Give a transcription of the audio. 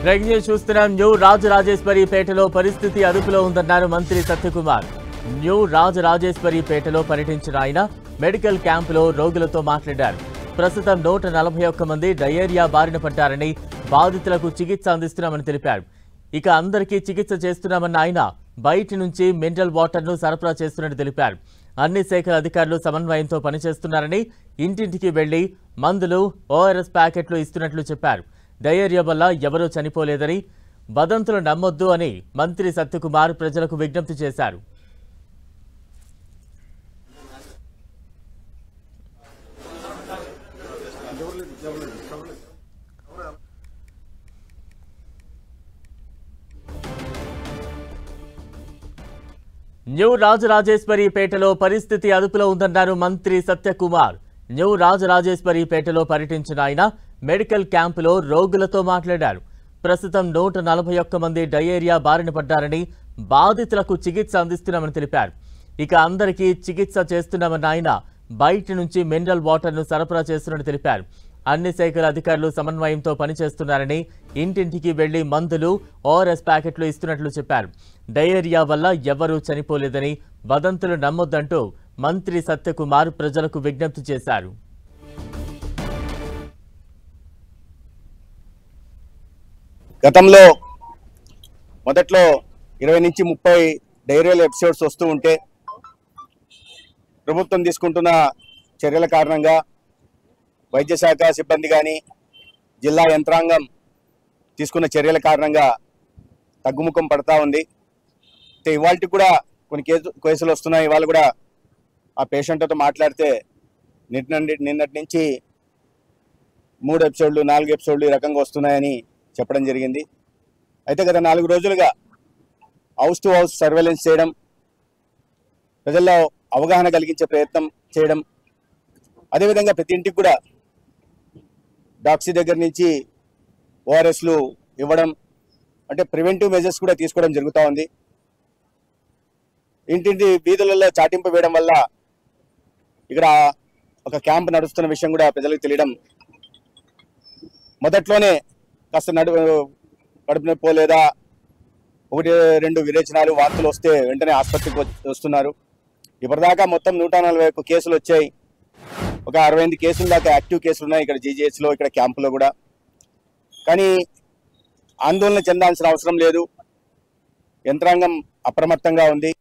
Breaking news చూస్తున్నాం. New రాజరాజేశ్వరిపేటలో పరిస్థితి అదుపులో ఉందన్నారు మంత్రి సత్యకుమార్. న్యూ రాజరాజేశ్వరిపేటలో పర్యటించిన ఆయన మెడికల్ క్యాంపులో రోగులతో మాట్లాడారు. ప్రస్తుతం 141 మంది డయేరియా బారిన పడ్డారని, బాధితులకు చికిత్స అందిస్తున్నామని తెలిపారు. ఇక అందరికీ చికిత్స చేస్తున్నామన్న ఆయన బయటి నుంచి మినరల్ వాటర్ను సరఫరా చేస్తున్నట్టు తెలిపారు. అన్ని శాఖల అధికారులు సమన్వయంతో పనిచేస్తున్నారని, ఇంటింటికి వెళ్లి మందులు, ఓఆర్ఎస్ ప్యాకెట్లు ఇస్తున్నట్లు చెప్పారు. డయేరియా వల్ల ఎవరూ చనిపోలేదని, వదంతులు నమ్మొద్దు అని మంత్రి సత్యకుమార్ ప్రజలకు విజ్ఞప్తి చేశారు. న్యూ రాజరాజేశ్వరిపేటలో పరిస్థితి అదుపులో ఉందన్నారు మంత్రి సత్యకుమార్. న్యూ రాజరాజేశ్వరిపేటలో పర్యటించిన ఆయన మెడికల్ క్యాంపులో రోగులతో మాట్లాడారు. ప్రస్తుతం 141 మంది డయేరియా బారిన పడ్డారని, బాధితులకు చికిత్స అందిస్తున్నామని తెలిపారు. ఇక అందరికీ చికిత్స చేస్తున్నామన్న ఆయన బయటి నుంచి మినరల్ వాటర్ను సరఫరా చేస్తున్నట్టు తెలిపారు. అన్ని శాఖల అధికారులు సమన్వయంతో పనిచేస్తున్నారని, ఇంటింటికి వెళ్లి మందులు, ఓఆర్ఎస్ ప్యాకెట్లు ఇస్తున్నట్లు చెప్పారు. డయేరియా వల్ల ఎవరూ చనిపోలేదని, వదంతులు నమ్మొద్దంటూ మంత్రి సత్యకుమార్ ప్రజలకు విజ్ఞప్తి చేశారు. గతంలో మొదట్లో 20 నుంచి 30 డయేరియల్ ఎపిసోడ్స్ వస్తూ ఉంటే ప్రభుత్వం తీసుకుంటున్న చర్యల కారణంగా వైద్య శాఖ సిబ్బంది కానీ, జిల్లా యంత్రాంగం తీసుకున్న చర్యల కారణంగా తగ్గుముఖం పడతా ఉంది. ఇవాళకి కూడా కొన్ని కేసులు వస్తున్నాయి. ఇవాళ కూడా ఆ పేషెంట్తో మాట్లాడితే నిన్నటి నుంచి 3 ఎపిసోడ్లు, 4 ఎపిసోడ్లు ఈ రకంగా వస్తున్నాయని చెప్పడం జరిగింది. అయితే గత 4 రోజులుగా హౌస్ టు హౌస్ సర్వేలెన్స్ చేయడం, ప్రజల్లో అవగాహన కలిగించే ప్రయత్నం చేయడం, అదేవిధంగా ప్రతి ఇంటికి కూడా డాక్సీ దగ్గర నుంచి ఓఆర్ఎస్లు ఇవ్వడం, అంటే ప్రివెంటివ్ మెజర్స్ కూడా తీసుకోవడం జరుగుతూ ఉంది. ఇంటింటి వీధులలో చాటింపు వేయడం వల్ల ఇక్కడ ఒక క్యాంప్ నడుస్తున్న విషయం కూడా ప్రజలకు తెలియడం, మొదట్లోనే కాస్త కడుపు నొప్పి లేదా 1-2 విరేచనాలు, వాంతులు వస్తే వెంటనే ఆసుపత్రికి వస్తున్నారు. ఇప్పటిదాకా మొత్తం 141 కేసులు వచ్చాయి. ఒక 68 కేసుల దాకా యాక్టివ్ కేసులు ఉన్నాయి ఇక్కడ జీజీహెచ్లో, ఇక్కడ క్యాంపులో కూడా. కానీ ఆందోళన చెందాల్సిన అవసరం లేదు. యంత్రాంగం అప్రమత్తంగా ఉంది.